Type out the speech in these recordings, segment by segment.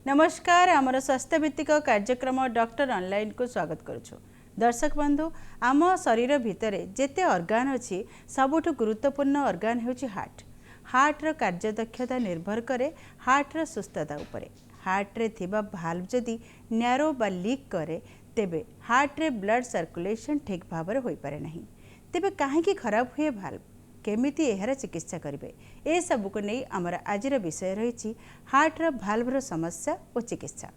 नमस्कार आमर स्वास्थ्य भित्तिक कार्यक्रम डॉक्टर ऑनलाइन को स्वागत करुछु। दर्शक बंधु आम शरीर भितर जेते ऑर्गन अच्छी सबुठ गुरुत्वपूर्ण ऑर्गन होची हार्ट रो कार्यदक्षता निर्भर करे हार्ट रो सुस्थता उपरे। हार्ट रे थिबा भाल्व जदि नैरो बा लीक करे तेबे हार्ट रे ब्लड सर्कुलेशन ठीक भाव होई पारे नहीं। तेबे काहेकि खराब हुए भाल्व केमिति एहर चिकित्सा करेंगे ए सबू को नहीं आमर आज विषय रही हार्ट रो भाल्व रो समस्या और चिकित्सा।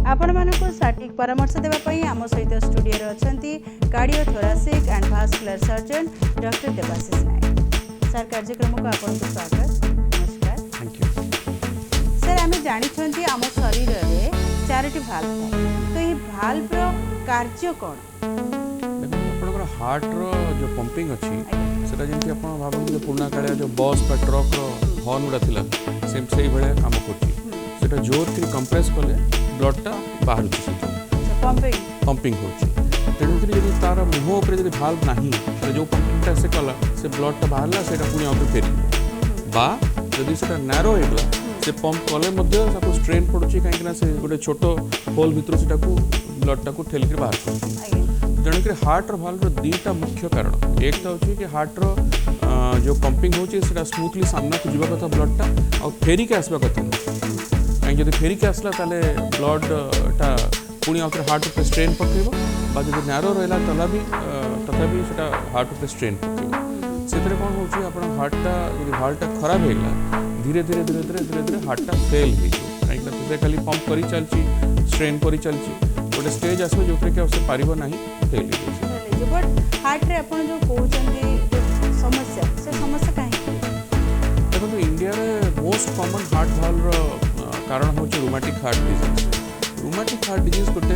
आपण मानक सटीक परामर्श देवाई आम सहित स्टूडियो अच्छी cardiothoracic and vascular surgeon doctor Debashish Nayak. Sir कार्यक्रम को आपको स्वागत। नमस्कार। Thank you. सर आम जानी आम शरीर में 4टी भाल्व थाए तो ये भाल्व रो कार्य कौन? देखो हार्ट रो जो पंपिंग अच्छी सेटा जेंति आपण भाबंती पुराना काले जो बस का ट्रक रो हॉर्न गुडा थिला सेम सही भले काम करची सेटा जोर के कंप्रेस कले ब्लडटा बाहर से पंपिंग होची तेणुक यदि तार मुह उपर यदि भाल्व नाही जो पंपिंगटा से कला से ब्लडटा बाहरला सेटा पुणी आउट फेरी बा यदि सेटा नैरो हेगला से पंप कले मध्य ताको स्ट्रेन पड़ुची काहे ना से गोटे छोट होल भितर सेटा को ब्लडटा को ठेल के बाहर करची। तेणुक हार्ट रो भाल्व रो दीटा मुख्य कारण एक तो होची कि हार्ट रो जो पंपिंग होची सेटा स्मूथली सामना को जीवा कथा ब्लडटा और फेरी के आसबा कथा कहीं जब फेरिक आसला ताले ब्लडटा पुणी आउे हार्ट उपर स्ट्रेन पकेब बा जो नैरो रहा तथापि से हार्ट उपर स्ट्रेन पकेब से कौन हो हार्टा यदि भाल्वटा खराब होगा धीरे धीरे धीरे धीरे धीरे धीरे हार्टा फेल हो कहीं खाली पंप कर चलती स्ट्रेन कर चलती गोटे स्टेज आस जो कि पार ना फेल हो बट हार्ट रे आपण जो कहउछन्ती समस्या से समस्या काहे देखो इंडिया रे मोस्ट कॉमन हार्ट भाल्व कारण हूँ रुमाटिक हार्ट डिजीज। रुमाटिक हार्ट डिजीज गोटे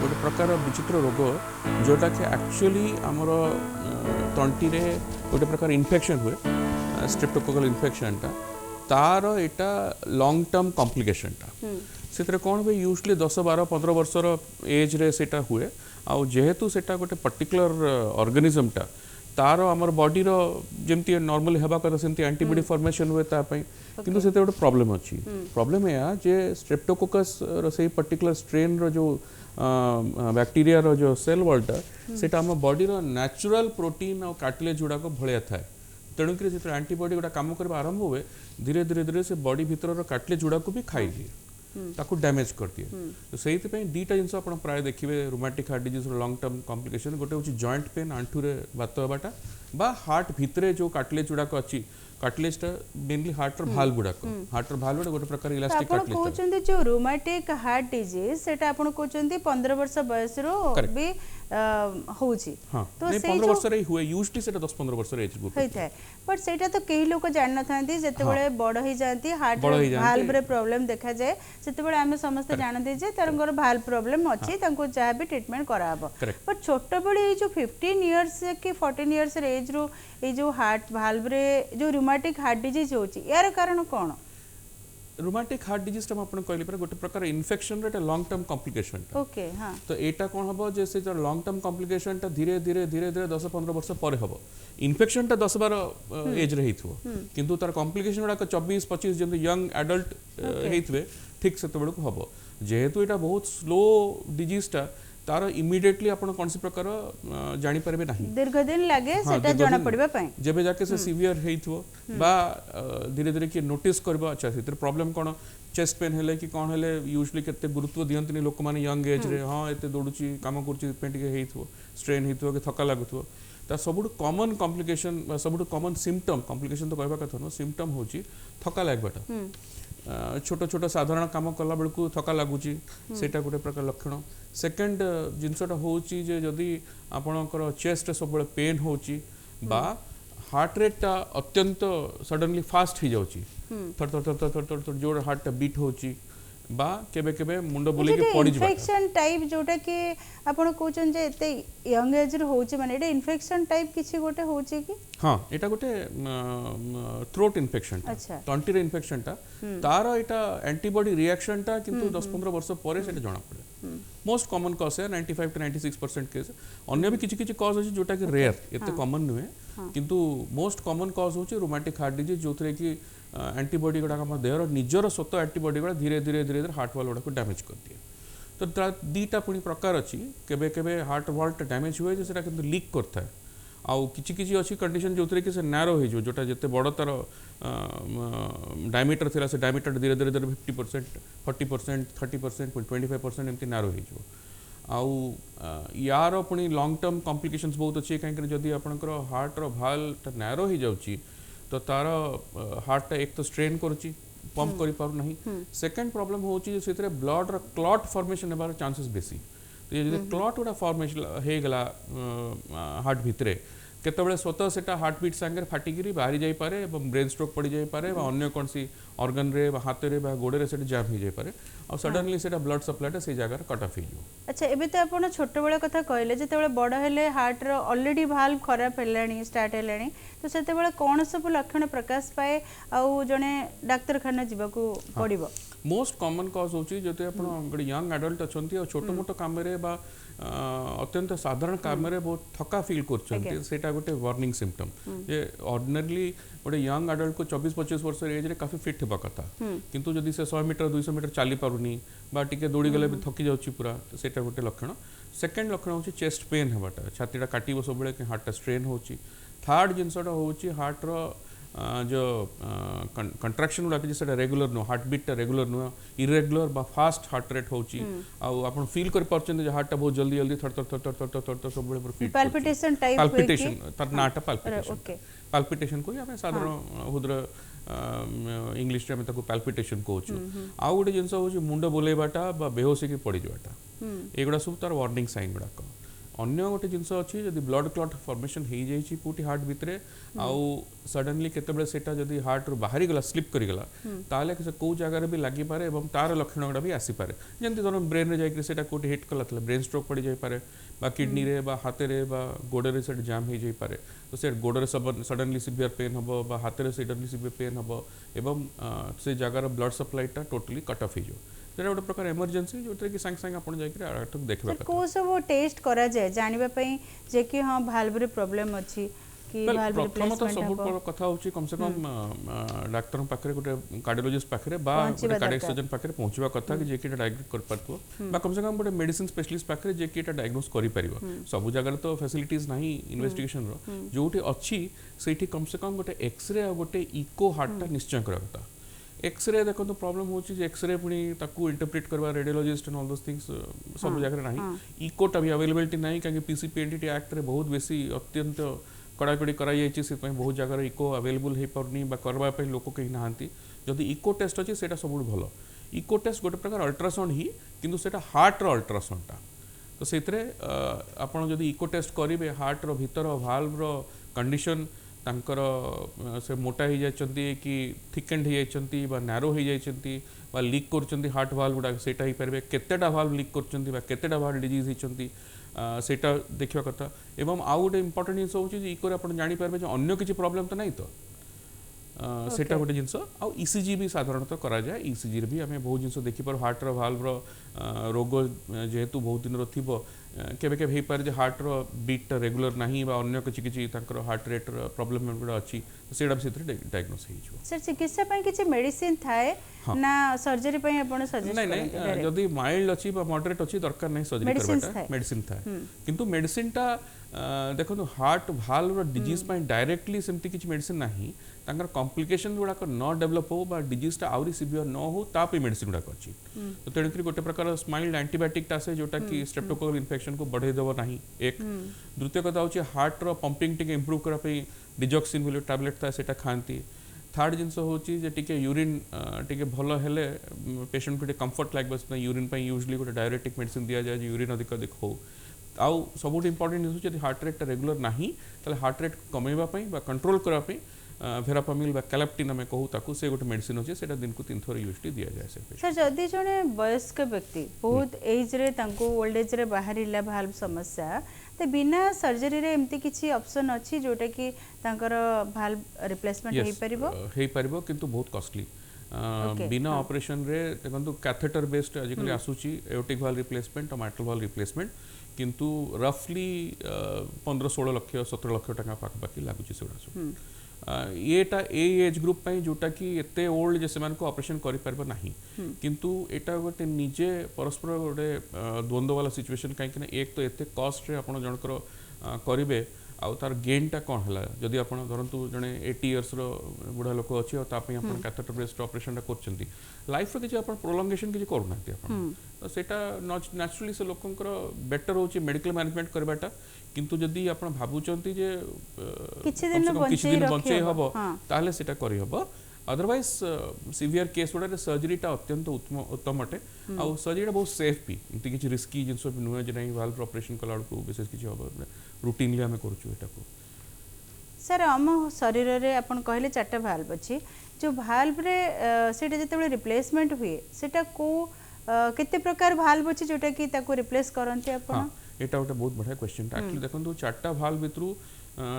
गोटे प्रकार विचित्र रोग जोटा कि एक्चुअली आमर तंटी रे गोटे प्रकार इन्फेक्शन हुए स्ट्रेप्टोकोकल इन्फेक्शनटा तार एटा लॉन्ग टर्म कॉम्प्लिकेशनटा से कौन हुए यूजली 10-12-15 वर्षर एज रे सेटा हुए आउ जेहेतु सेटा गोटे पर्टिकुलर ऑर्गेनिजमटा तार आमर बॉडी रो जेमती नॉर्मल हेबा कथा सेमती एंटीबॉडी फॉर्मेशन हुए तापई किंतु सेते गोटे प्रॉब्लम अछि। प्रॉब्लम है जे स्ट्रेप्टोकोकस रो से पर्टिकुलर स्ट्रेन रो जो बैक्टीरिया रो जो सेल वॉलटा सेटा आम बॉडी रो नेचुरल प्रोटीन और कार्टिलेज गुडा को भलिया थाए तेणुक जो एंटीबॉडी गुडा काम करबा आरंभ हुए धीरे धीरे धीरे से बॉडी भीतर रो कार्टिलेज गुडा को भी खाई दिए ताकू डैमेज कर दिए। तो से दीटा जिनस आप प्राय देखिए rheumatic heart disease long term complication गोटे हूँ जॉइंट पेन आंठू रे बात हवाटा बा हार्ट भितरे जो कार्टिलेज गुड़ाक अच्छी कार्टिलेजटा मेनली हार्ट भाल्व गुड़ाक हार्ट भाल्व गोटे प्रकार इलास्टिक कार्टिलेज कहउछन्ती जो रुमाटिक हार्ट डिजीज सेटा आपण कहउछन्ती 15 वर्ष बयस रो भी होउची तो से 15 वर्ष रे हुए यूजुअली सेटा 10-15 वर्ष रे एज ग्रुप होई थाए बट सेटा तो केही लोक जान न थांती जते बेले बड़ होई जांती हार्ट भाल्व रे प्रॉब्लम देखा जाए सेते बेले हम समस्त जानते जे तरंगर भाल्व प्रॉब्लम अछि तांको चाहे भी ट्रीटमेंट कराबो बट छोट बेले ए जो 15 इयर्स कि 14 इयर्स रे एज रो ए जो हार्ट भाल्व रे जो रुमाटिक हार्ट डिजीज होची यार कारण कोन? रुमाटिक हार्ट डिजीज टा आपण कहली पर गोटे प्रकार इन्फेक्शन रे लॉन्ग टर्म कॉम्प्लिकेशन ओके हां तो एटा कोन हबो जे से जो लॉन्ग टर्म कॉम्प्लिकेशन टा धीरे धीरे धीरे धीरे 10-15 वर्ष पर हबो इन्फेक्शन टा 10-12 एज रे हिथो किंतु तार कॉम्प्लिकेशन गुडा 24-25 जब यंग एडल्ट हेथवे ठीक से तबड़ को हबो जेहेतु एटा बहुत स्लो डिजीज टा तार इमीडिएटली आपण कोनसी प्रकार जानि परबे नाही दीर्घ दिन लागे सेटा जाना पड़बा पई जेबे जाके से सीवियर हेइथो बा धीरे धीरे कि नोटिस करबा अच्छा सेतिर प्रॉब्लम कोन चेस्ट पेन हेले कि कोन हेले यूजुअली केते गुरुत्व दियंतनी लोक माने यंग एज रे हां एते दौड़ुची काम करची पेन टिके हेइथो स्ट्रेन हेइथो कि थका लागुथो ता सबुड कॉमन कॉम्प्लिकेशन सबुड कॉमन सिम्पटम कॉम्प्लिकेशन तो कहबा कथा न सिम्पटम होची थका लागबाटा छोट छोट साधारण काम कला बेलू थका लगुच से गोटे प्रकार लक्षण सेकेंड जिनसटा होची जे जदि आपणकर चेस्ट सब पेन होची बा हार्ट रेटा अत्यंत सडनली फास्ट हो जाउची थर थर थर थर थर थर जोर हार्ट बीट होची बा केबे केबे मुंड बुले के पड़ी जबा इन्फेक्शन टाइप जोटा कि आपण कहउछन जे एते यंग एज रे होचे माने एटा इन्फेक्शन टाइप किछि गोटे होचे कि हाँ एटा गोटे थ्रोट इन्फेक्शन अच्छा तंटी रे इन्फेक्शन टा तार एटा एंटीबॉडी रिएक्शन टा किंतु 10-15 वर्ष परे सेटा जणा पड़े मोस्ट कॉमन कॉज है 95 to 96% केस अन्य भी किछि किछि कॉज अछि जोटा कि रेयर एते कॉमन नुहे किंतु मोस्ट कॉमन कॉज होची रूमेटिक हार्ट डिजीज जोथरे कि एंटीबॉडी गुडा हम देहर निजर स्वतः एंटीबॉडी गुडा धीरे धीरे धीरे धीरे हार्ट वाल गुडा को डैमेज कर दिए तो दीटा पुणी प्रकार अच्छी केबे केबे हार्ट वाल्ट डैमेज हुए जे सेटा किंतु लीक करता है आउ किछि किछि अछि कंडीशन जोथरे कि से नैरो हो जो जोटा जते बड़ तार डायमीटर थिला से डायमीटर धीरे धीरे धीरे 50% 40% 30% 25% एमती नैरो हो जो आउ यार पुणी लॉन्ग टर्म कॉम्प्लिकेशंस बहुत अच्छे कहीं जदि आपंकर हार्ट रो भाल नैरो हो जाउची तो तार हार्ट एक तो स्ट्रेन करुच्ची पंप करि पारु नहीं सेकंड प्रॉब्लम होची से ब्लड रो क्लॉट फॉर्मेशन हेबार चांसेस बेसी तो ये क्लॉट गुडा फॉर्मेशन हे गला हार्ट भितरे केतबेले स्वतः सेटा हार्ट बीट संगे फाटिकी बाहरी जाई पारे ब्रेन स्ट्रोक पड़ी जाई पारे अन्य कौन सी ऑर्गन रे हाथ रे गोड़े रे सेटा जाम हो जाई पारे और सडनली सेटा ब्लड सप्लाईटा से जगह कट ऑफ हो जाओ अच्छा एबे तो आपण छोट बेला कथा कहले जेते बड़ हेले हार्ट रो ऑलरेडी भाल्व खराब हेलानी स्टार्ट हेलानी तो सेते बेला कोन सब लक्षण प्रकाश पाए आउ जने डाक्तरखाना जीवाकू पड़िबो मोस्ट कॉमन कॉज होची जते आपण गडी यंग एडल्ट अछंती और छोटो मोटो काम रे बा अत्यंत साधारण काम रे बहुत थका फील करछंती सेटा गोटे वार्निंग सिम्पटम जे ऑर्डिनरली गोटे यंग एडल्ट को 24-25 वर्ष एज रे काफी फिट हेबा कथा किंतु जदि से 100 मीटर 200 मीटर चली पारुनी बा टिके दौड़ी गले भी थकी जाउची पूरा तो सेटा गोटे लक्षण सेकंड लक्षण होची चेस्ट पेन हेबाटा छातीटा काटिबो सब बेले कि हार्ट स्ट्रेन होची थर्ड जिनसटा होची हार्ट रो जो कंट्रैक्शन गुडा कि सेटा रेगुलर नो हार्ट बीट टा रेगुलर नो इरेगुलर बा फास्ट हार्ट रेट होची आ आपण फील कर परचंद जे हार्ट बहुत जल्दी जल्दी थर थर थर थर थर थर सब बेले पर फील पाल्पिटेशन टाइप पाल्पिटेशन तर नाटा पाल्पिटेशन पाल्पिटेशन को हमें साधारण हुद्र इंग्लिश रे में ताको पाल्पिटेशन कहूछु आ गोटे जिंस होची मुंड बोलेबाटा बा बेहोशी की पड़ी जाटा एगुडा सब तार वार्निंग साइन गुडा को अन्य गोटे जिनस अच्छी जदि ब्लड क्लॉट फॉर्मेशन हो जाइए कोटी हार्ट भितरे आउ सडनली केतेबेले सेटा जदि हार्ट रू बाहरी गला स्लिप करी गला ताले से को जगह भी लगी पारे एवं तार लक्षण गुडा भी आसी पारे जेंति धर ब्रेन रे जाई सेटा कोटी हिट कला तले ब्रेन स्ट्रोक पड़ी जाई पारे बा किडनी रे बा हाथ रे बा गोड़े रे सेट जाम हो जाई पारे तो से गोड़े रे सडनली सीवियर पेन हबो बा हाथ रे सडनली सीवियर पेन हबो एवं से जगह ब्लड सप्लाईटा टोटली कट ऑफ हो जाओ सेटा गोटे प्रकार इमरजेंसी जो कि संग संग आपण जाई के देखबा को सब टेस्ट करा जाए जानिबा पई जे कि हां भाल्व रे प्रॉब्लम अछि कि भाल्व रिप्लेसमेंट सब बड़ कथा होची कम से कम डाक्टर पाखरे गोटे कार्डियोलॉजिस्ट पाखरे बा गोटे कार्डियक सर्जन पाखरे पहुंचबा कथा कि जे कि डायग्नोस कर पारतो बा कम से कम गोटे मेडिसिन स्पेशलिस्ट पाखरे जे कि डायग्नोस करि परिबो सब जगह तो फैसिलिटीज नाही इन्वेस्टिगेशन रो जोटी अछि सेठी कम से कम गोटे एक्सरे और गोटे इको हार्ट निश्चय करा कथा एक्सरे देखो तो प्रॉब्लम होची जे एक्सरे पुनी ताकू इंटरप्रेट करवा radiologist and all those things सब जगह नाही इकोटा भी अवेलेबिलिटी नाही काहे पीसीपीएनडीटी एक्ट रे बहुत बेसी अत्यंत कड़ाकड़ी कराई जाइए से बहुत जगह इको अवेलेबल हो पारनी करवा लोक कहीं नहांती जदि इको टेस्ट अच्छी से सब भल इको टेस्ट गोटे प्रकार अल्ट्रासाउंड ही किंतु सेटा हार्ट रो अल्ट्रासाउंडटा तो से आपड़ जदि इको टेस्ट करेंगे हार्ट रो भीतर भाल्व रो कंडीशन तांकर से मोटा हो जाती कि थिकेंड हो जाती नैरो हो जाती लीक कर हार्ट भाल्व गुड़ा सेटा हो पारे केतेटा भाल्व लीक कर केतेटा भाल्व डिजीज होती सेटा देखा कथा एवं आउ गोटे इंपोर्टेंट जिन हूँ इकोर आप जापर जो अन्य किसी प्रॉब्लम तो नहीं तो सेटा गोटे जिनस आउ ईसीजी भी साधारणतः करा जाए ईसीजी भी आम बहुत जिन देखिपार हार्ट रो भाल्व रो रोग जेहेतु बहुत दिन थी केबे केबे हो पारे हार्ट रो बीट रेगुलर नहीं बा अन्य किसी किसी हार्ट रेट प्रॉब्लम गुड़ा अच्छी सेटा भी से डायग्नोस हो सर चिकित्सा पई किछि मेडिसिन थाए ना सर्जरी पई आपण सजेस्ट नहीं नहीं जदी माइल्ड अछि बा मॉडरेट अछि दरकार नहीं सर्जरी करबाटा मेडिसिन थाए किंतु मेडिसिन टा देखो हार्ट भाल्व रो डिजीज पई डायरेक्टली सेमती किछि मेडिसिन नाही तांकर कॉम्प्लिकेशन गुड़ा न डेवलप हो बा डिजीज टा आउरी सिवियर न हो तापे मेडिसिन गुड़ा अछि तो तेणुकरी गोटे प्रकार स्माइल्ड एंटीबायोटिक टा से जोटा कि स्ट्रेप्टोकोकल इन्फेक्शन को बढ़े देबो नाही एक द्वितीय कथा होछि हार्ट रो पंपिंग टिके इंप्रूव करा पई डिजॉक्सिन बोले टैबलेट था सेटा खांती थर्ड जिनस होछि जे टिके यूरिन टिके भलो हेले पेशेंट को कंफर्ट लाग बस यूरिन पई यूजुअली गोटे डायरेटिक मेडिसिन दिया जाय यूरिन अधिक अधिक हो आउ सबुठ इंपोर्टेंट जिनस हार्ट रेट रेगुलर नाही ताले हार्ट रेट कमेबा पई बा कंट्रोल करा पई भेरापामिल बा कैलेप्टिन आम कहू ताकू से गोटे मेडिसिन अच्छे से दिन को 3 थर यूएसटी दि जाए से सर जदि जड़े वयस्क व्यक्ति बहुत एज रे तांको ओल्ड एज रे बाहर भाल्व समस्या तो बिना सर्जरी रे एमती किछि ऑप्शन अछि जोटा कि तांकर भाल्व रिप्लेसमेंट हेई परिबो किंतु बहुत कॉस्टली बिना ऑपरेशन रे देखंतु कैथेटर बेस्ड आजिकल आसुची एओर्टिक वाल्व रिप्लेसमेंट और माइट्रल वाल्व रिप्लेसमेंट किंतु रफली 15-16 लाख 17 लाख टका पाखपाखि लागुची सेगुड़ा येटा ए एज ग्रुप पाई जोटा कि एते ओल्ड जे सेमान को ऑपरेशन करि परबो नाही किंतु एटा गोटे निजे परस्पर गोटे द्वंद्व वाला सिचुएशन काई कि एक तो एते कॉस्ट रे आपण जनकर करिवे आउ तार गेनटा कौन है जदि आप धरतु जड़े 80 इयर्स बुढ़ा लोक अच्छी और कैथेटर बेस्ड ऑपरेशन कर लाइफ किसी आप प्रोलंगेशन किसी करूना तो सेटा नेचुरली से लोकंकर बेटर हो मेडिकल मैनेजमेंट करवाटा किंतु जदि आप भावुंट जे किछि दिन बंचे हम ताहले सेटा करि हबो अदरवाइज सीवियर केस गुड़ा सर्जरीटा अत्यंत उत्तम अटे आउ सर्जरीटा बहुत सेफ भी एमती किसी रिस्की जिनस भी नुहे जे नहीं वाल्व ऑपरेशन कला बेलू विशेष किसी हम रूटीनली आम करूँ सर आम शरीर रे अपन कहले 4टा भाल्व अच्छी जो भाल्व रे सेटा जते रिप्लेसमेंट हुए सेटा को केते प्रकार भाल्व अच्छी जोटा कि ताको रिप्लेस करंते अपन एटा गोटे बहुत बढ़िया क्वेश्चन एक्चुअली देखो 4टा भाल्व भितरु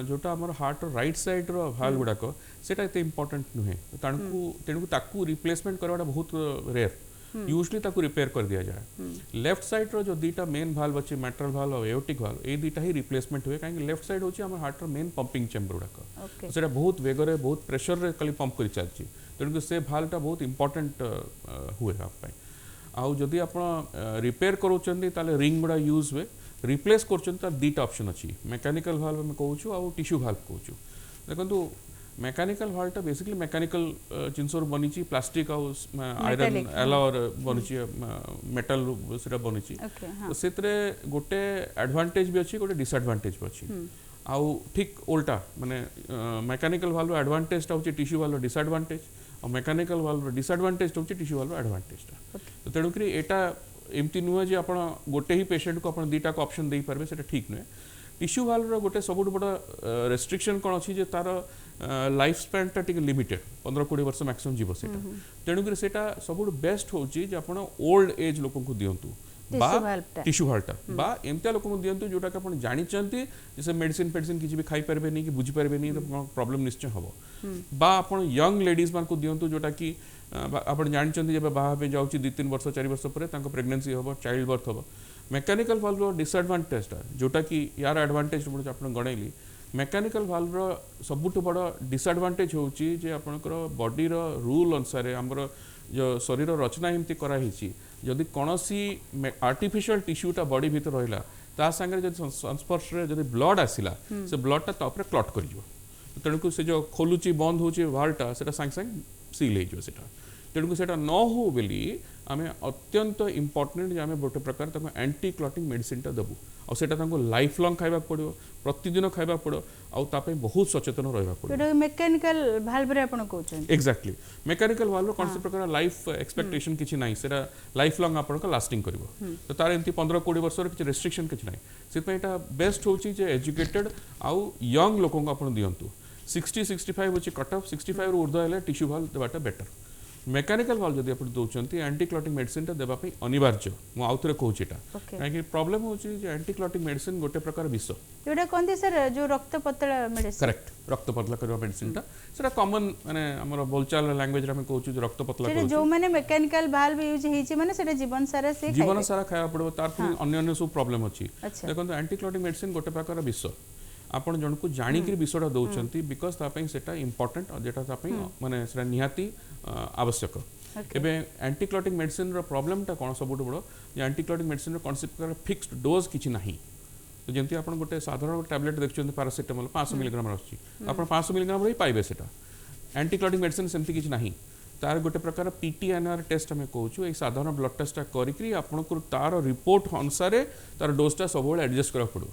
जोटा आमर हार्ट राइट साइड रो भाल्व गुड़ाक सेटा एते इंपोर्टेंट नुहे तेणु ताकू रिप्लेसमेंट करवाटा बहुत रेयर यूजली ताकू रिपेयर कर दिया जाए लेफ्ट साइड रो जो दीटा मेन भाल्व अच्छे मैट्रल भाल्व और एओर्टिक भाल्व ए दीटा ही रिप्लेसमेंट हुए कहीं लेफ्ट साइड होची हमर हार्ट रो मेन पंपिंग चेंबर गुड़ाक सेटा बहुत वेगरे बहुत प्रेशर रे खाली पंप कर चलची तेणु से भाल्वटा बहुत इंपोर्टेंट हुए आप आउ जदि आप रिपेयर करोचंदी ताले रिंग गुड़ा यूज हुए रिप्लेस कर दीटा ऑप्शन अच्छी मेकानिकल भाल्व में कहूँ आउ टिश्यू भाल्व कहूँ देखो मेकानिकल भाल्वटा बेसिकली मेकानिकल जिनस बनी प्लास्टिक आयरन एलॉर बनी मेटल से बनी तो से गोटे एडवांटेज भी अच्छी गोटे डिसएडवांटेज भी अच्छी आउ ठीक उल्टा माने मेकानिकल भाल्व एडवांटेजटा होची टिश्यू भाल्व डिसएडवांटेज और मेकानिकल भाल्व डिसएडवांटेज होची टिश्यू भाल्व एडवांटेजटा तो तेणुकरी एटा एमती नुहे जे आपण गोटे ही पेशेंट को आपण दीटा को ऑप्शन दे पारबे सेटा ठीक नुहे टिश्यू भाल्व गोटे सबुठ बड़ा रेस्ट्रिक्शन कौन अच्छी जे तार लाइफ स्पैनटा टिके लिमिटेड 15-20 वर्ष मैक्सिमम जीव सेटा तेणुकरी सेटा सबुठ बेस्ट होची जे आपण ओल्ड एज लोक को दियंतु बा टिश्यू भाल्वटा बा एमतिया लोक को दियंतु जोटा कि आपण जानिचंती जैसे मेडिसिन फेडिसिन किछि भी खाई पारबे नहीं कि बुझी पारबे नहीं तो प्रॉब्लम निश्चय हबो बा आपण यंग लेडीज मान को दियंतु जोटा कि आपण जानिचंती जब बाहा पे जाउची 2-3 वर्ष 4 वर्ष पर तांको प्रेगनेंसी हबो चाइल्ड बर्थ हबो मेकानिकल भाल्व डिसएडवांटेजटा जोटा कि यार एडवांटेज बोले आपण गणैली मेकानिकल भाल्व सबुठ बड़ डिसएडवांटेज होची जे आपनकर बॉडी रो रूल अनुसार हमर जो शरीर रचना एमती करा हिची जदि कोनोसी आर्टिफिशियल टिश्यूटा बॉडी भीतर रहिला ता संगे जदि संस्पर्श रे जदि ब्लड आसिला से ब्लडटा तापरे क्लॉट करि जो तेणुक से जो खोलुची बंद होची भाल्वटा सेटा संग संग सील हो सेटा तेणुक सेटा न हो बोली आमे अत्यंत इंपोर्टेंट आमे गोटे प्रकार ताको एंटी क्लॉटिंग मेडिसिनटा देबू और सेटा ताको लाइफ लॉन्ग खाइबा पड़ो प्रतिदिन खाइबा पड़ो आउ तापे बहुत सचेतन रहबा पड़ो एटा मेकानिकल भाल्व रे आपण कहउछन एक्जेक्टली मेकानिकल भाल्व कौन से प्रकार लाइफ एक्सपेक्टेशन किछि नाही सेटा लाइफ लॉन्ग आपण को लास्टिंग करबो तो तार एंती 15-20 वर्ष रे किछि रेस्ट्रिक्शन किछि नाही सिपे एटा बेस्ट होची जे एजुकेटेड आउ यंग लोकन को आपण दियंतु 60-65 होची कट ऑफ 65 रो ऊर्ध्व हेले टिश्यू भाल्व देबाटा बेटर मेकानिकल भाल्व जदि आप दौरान एंटी क्लॉटिंग मेडिसिन देवाई अनिवार्य मुझे आउ थे कहूँ कहीं प्रॉब्लम हो एंटी क्लॉटिंग मेडिसिन गोटे प्रकार विष जोटा कहते सर जो रक्त पतला मेडिसिन करेक्ट रक्त पतला करवा मेडिसिनटा सेटा कॉमन माने हमर बोलचाल लैंग्वेज रे हम कहूँ रक्त पतला सेटा जो माने मेकानिकल भाल्व यूज हेची माने सेटा जीवन सारा खाया पड़ो तार अन्य सब प्रॉब्लम अछि देखो एंटी क्लॉटिंग मेडिसिन गोटे प्रकार विष आपण जन को जानिक विषटा दौरान बिकज तापाई सेटा इंपोर्टेंट और जेटा तापाई माने सेटा निहाती आवश्यक एबे एंटी क्लॉटिंग मेडिसिन रो प्रॉब्लमटा कोन सबुठ बड़ो जे एंटी क्लॉटिंग मेडिसिन रो कॉन्सेप्ट कर फिक्स्ड डोज किछि नाही तो जेंति आपण गोटे साधारण टैबलेट देखछन पैरासिटामोल 500 मिलीग्राम आछि आपण 500 मिलीग्राम रे पाइबे सेटा एंटी क्लॉटिंग मेडिसिन सेमति किछि नाही तार गोटे प्रकार पीटीएनआर टेस्ट हमें कहूँ ये साधारण ब्लड टेस्टा करी आपन को तार रिपोर्ट अनुसार तार डोजटा सब एडजस्ट करा पड़ो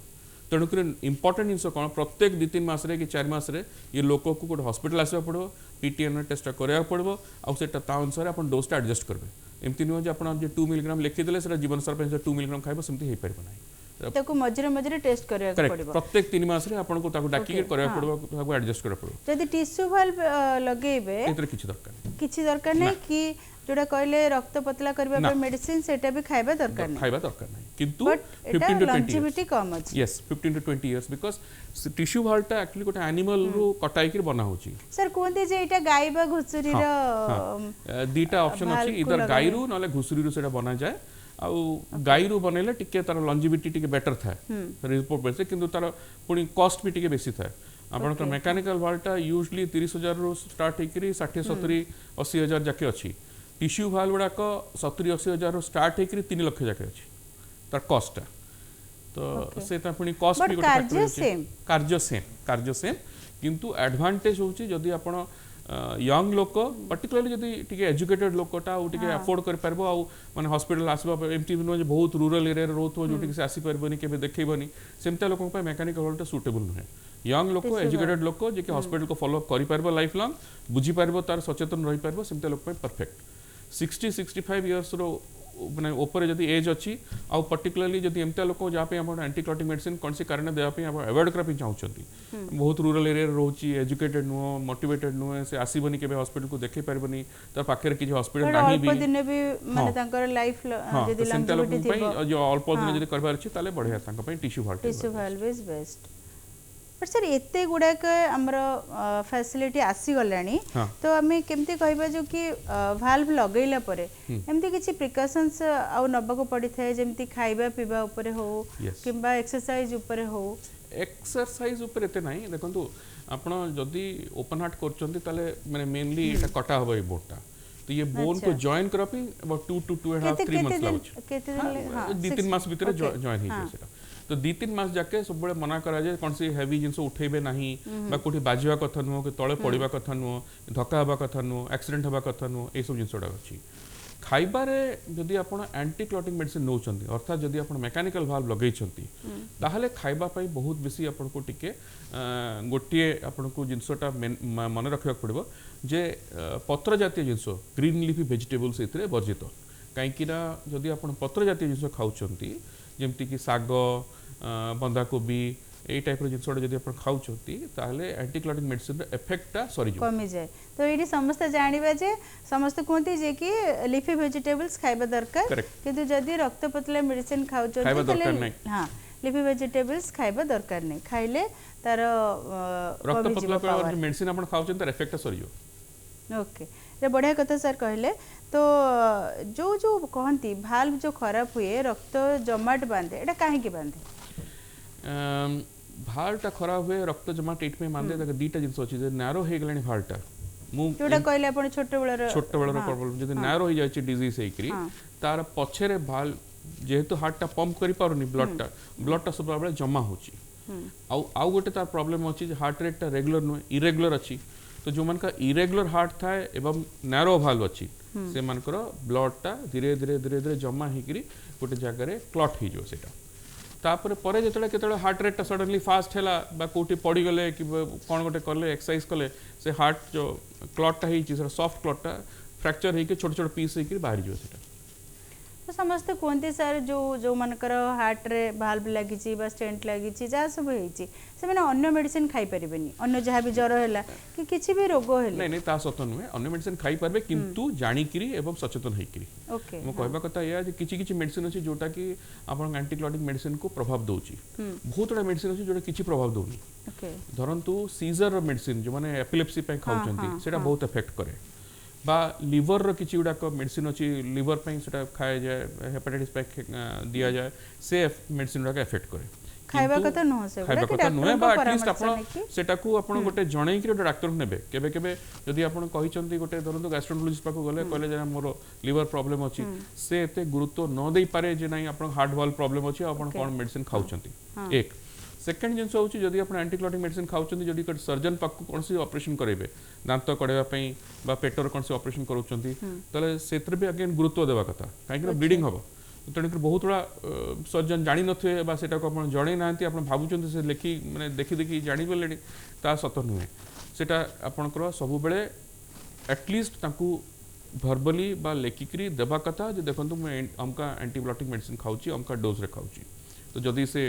तेणुक इंपोर्टेंट जिनस कौन प्रत्येक 2-3 मासरे कि 4 मासरे ये लोक को गोटे हॉस्पिटल आसवा पड़ो पीटीएनआर टेस्टा करा पड़ो आउटा ता अनुसार आप डोजटा एडजस्ट करेंगे एमती नुह जो आप 2 मिलीग्राम लिखिदेले जीवन सारा 2 मिलीग्राम खाइब सेमती हो पार ना ताको मझिरे मझिरे टेस्ट करया करेक्ट पड़िबो प्रत्येक 3 मास रे आपन को ताको डाकी के Okay, करया हाँ। पड़बो ताको एडजस्ट करया पड़बो जदि टिश्यू वाल्व लगेबे एतरे किछि दरकार नहीं। किछि दरकार नै कि जोडा कहले रक्त पतला करबा ना। पे मेडिसिन सेटा भी खाइबा दरकार नै खाइबा दरकार नहीं किंतु but Etah 15 to 20 years longevity कम अछि yes 15 to 20 years because tissue भाल्टा एक्चुअली गोटे एनिमल रो कटाई के बना होची सर कोनते जे एटा गाय बा घुसुरी रो दीटा ऑप्शन भाल अछि को इधर लगाए। गाई रू नले घुसुरी रू सेटा बना जाए आउ गाई रू बनेले टिके तार लॉन्जिविटी टिके बेटर थाए रिपोर्ट बेसे किंतु तार पुनी कॉस्ट भी टिके बेसी थाए आपण Okay. मेकानिकल भाल्टा यूजुअली 30,000 रू स्टार्ट हेकरी 60 70 80,000 जाके अछि टिश्यू भाल गुडा को 70 80,000 रू स्टार्ट हेकरी 3 लाख जाके अछि तार कॉस्ट तो Okay. से ता पुनी कॉस्ट But भी कार्य same. कार्य सेम किंतु एडवांटेज होची जदी आपण यंग लोक पर्टिकुलरली जदी टिके एजुकेटेड लोकटा ou टिके अफोर्ड कर परबो au माने हॉस्पिटल आसबा एमटी नो जे बहुत रूरल एरिया रे रहतो जो टिके से आसी परबोनी केबे देखैबोनी सेमता लोकन पे मैकेनिकल हॉल्ट सूटेबल नहे यंग लोक Tissue एजुकेटेड लोक जे के हॉस्पिटल को फॉलो अप करि परबो लाइफ लॉन्ग बुझी परबो तार सचेतन रही परबो सेमता लोक पे परफेक्ट 60 65 इयर्स रो माने ऊपर जदी एज अछि आ पर्टिकुलरली जदी एमता लोक जा पे हम एंटी क्लॉटिंग मेडिसिन कोन से कारण देबा पे हम अवॉइड करा पे चाहउछंती बहुत रूरल एरिया रे रहउची एजुकेटेड नो मोटिवेटेड नो से आसीबनी केबे हॉस्पिटल को देखै परबनी त पाखरे कि हॉस्पिटल बट नाही अल्प भी दिन भी माने हाँ। तांकर लाइफ हां जदि सेमता लोक लॉन्जिविटी थिबो पई जो अल्प दिन हाँ। जदी करबार अछि ताले बढ़िया तांका पई टिश्यू भाल्ट tissue valve is best but sir एते गुडाक हमर फैसिलिटी आसी गलानी हाँ। तो आमे केमती कहबा जो कि वाल्व लगैला परे एमती किछि प्रिकॉशंस आउ नबको पड़ी थाए जेमती खाइबा पीबा ऊपर हो Yes. किंबा एक्सरसाइज ऊपर हो एक्सरसाइज ऊपर एते नाही देखंतु आपण जदी ओपन हार्ट करचंती ताले माने मेनली एटा कटा होबो ए बोनटा तो ये बोन अच्छा। को जॉइन करा पे अबाउट 2 to 2.5 3 मंथ्स लागछ केते दिन हां 2-3 मास भीतर Okay. जॉइन हाँ। हे सेटा तो 2-3 मास जाके सब बळे मना करा जाय कोन से हेवी जिंस उठेबे नाही बा कोठी बाजिवा कथा नुओ के तळे पडिबा कथा नुओ धक्का हबा कथा नुओ एक्सीडेंट हबा कथा नुओ ए सब जिंसडा अछि खाइबारे जदि आपण एंटी क्लॉटिंग मेडिसिन नौचंती अर्थात जदि आपण मेकानिकल वाल्व लगैचंती ताहले खाइबा पई बहुत बेसी आपण को टिके गोटिए आपण को जिंसटा मन रखिया पड़िबो जे पत्र जातीय जिंस ग्रीन लीफी वेजिटेबल्स इतरे वर्जित काई कि ना जदि आपण पत्र जातीय जिंस खाउचंती जेमति कि साग बंधा कोबी এই টাইপর জিনিসটা যদি আপনি খাউছন্তি তাহলে অ্যান্টি ক্লটিং মেডিসিন এফেক্টটা সরি যাব कमी जाए तो ये समस्त जानिबा जे समस्त कहते जे कि लिफी वेजिटेबल्स खाइबा दरकार Correct. किंतु जदि रक्त पतला मेडिसिन खाउछन खाइबा दरकार नहीं। हां लिफी वेजिटेबल्स खाइबा दरकार नहीं खाइले तार रक्त पतला कर मेडिसिन आपण खाउछन तार एफेक्टटा सरी যাব ओके ये बढ़िया कथा सर कहले तो जो जो कहती भाल्व जो खराब हुए रक्त जमाट बांधे एटा काहे की बांधे भालटा खराब हुए रक्त जमाट एट में मानदे तक दीटा जिंस अछि जे नैरो हे गलानी भालटा मु जोटा कहले आपण छोट बेलर छोट बेलर प्रॉब्लम जदि नैरो हो जाय छि डिजीज हेकरी तार पछरे भाल जेहेतु हार्टटा पंप करि पारुनी ब्लडटा सब बेले जमा होछि आउ गोटे तार प्रॉब्लम अछि जे हार्ट रेटटा रेगुलर नुहे इरेगुलर अछि तो जो मन का इरेगुलर हार्ट थाए एवं नैरो भाल्व अछि से मानकर ब्लडटा धीरे धीरे धीरे धीरे जमा हेकरी गोटे जगह रे क्लॉट हे जो सेटा तापर परे जेतले केतले हार्ट रेट सडनली फास्ट हैला बा कोठी पड़ी गले कि कोन गोटे करले एक्सरसाइज कले से हार्ट जो क्लॉटटा हे छि सॉफ्ट क्लॉटटा फ्रैक्चर हे के छोट छोट पीस हे के बाहर जो सेटा तो समस्त कहते सर जो जो मनकर हार्ट रे भाल्व लगी बा स्टेंट लगी जहाँ सब होती से मैंने अन्य मेडिसिन खाई परिबेनी अन्य जहाँ भी ज्वर है कि किसी भी रोग है नहीं नहीं ता सत नुहे अन्य मेडिसिन खाई परबे किंतु जानिकरी एवं सचेतन हेकरी ओके मो कहबा कथा या जे किछि किछि मेडिसिन अछि जोटा कि आपण एंटी क्लॉटिंग मेडिसिन को प्रभाव दोछि बहुत बड़ा मेडिसिन अछि जोटा किछि प्रभाव दोनी ओके धरंतु सीजर मेडिसिन जो माने एपिलेप्सी पे खाउचंती सेटा बहुत इफेक्ट करे बा लिवर रो किछि गुडा को मेडिसिन अछि लिवर पे सेटा खाए जाए हेपेटाइटिस पे दिया जाए से मेडिसिन रा का इफेक्ट करे खाइबा कथा न हो से खाइबा कथा नुहे बा एटलीस्ट परामर्श आपण नेकी सेटा को आपण गोटे जणै कि गोटे डाक्टर नेबे केबे केबे जदि आपण कहिचंती गोटे धरंतु गैस्ट्रोएंटरोलॉजिस्ट पाको गले कहले जे मोर लिवर प्रॉब्लम अछि से एते गुरुत्व न देई पारे जे नाही आपण हार्ट वाल्व प्रॉब्लम अछि आपण कोन मेडिसिन खाउचंती एक सेकेंड जिनस होची जदि आपण एंटी क्लॉटिंग मेडिसिन खाउचंती जदि कोन सर्जन पाको कोनसी ऑपरेशन करेबे दांत कडेबा पई बा पेटर कोनसी ऑपरेशन करूचंती तले सेत्र भी अगेन गुरुत्व देबा कथा काहे कि ब्लीडिंग हबो तेणुकर बहुत बड़ा सर्जन जानी नथे बा सेटा को आपण जणे नांती आपण भाबुचंती से लेखी माने देखि देखि जानि बोलेडी ता सत नुहे सेटा आपणकर सब बेले एटलीस्ट ताकू वर्बली बा लेखिकरी देबा कथा जे देखंतु मैं हमका एंटीबायोटिक मेडिसिन खाउची हमका डोज रे खाउची तो जदि से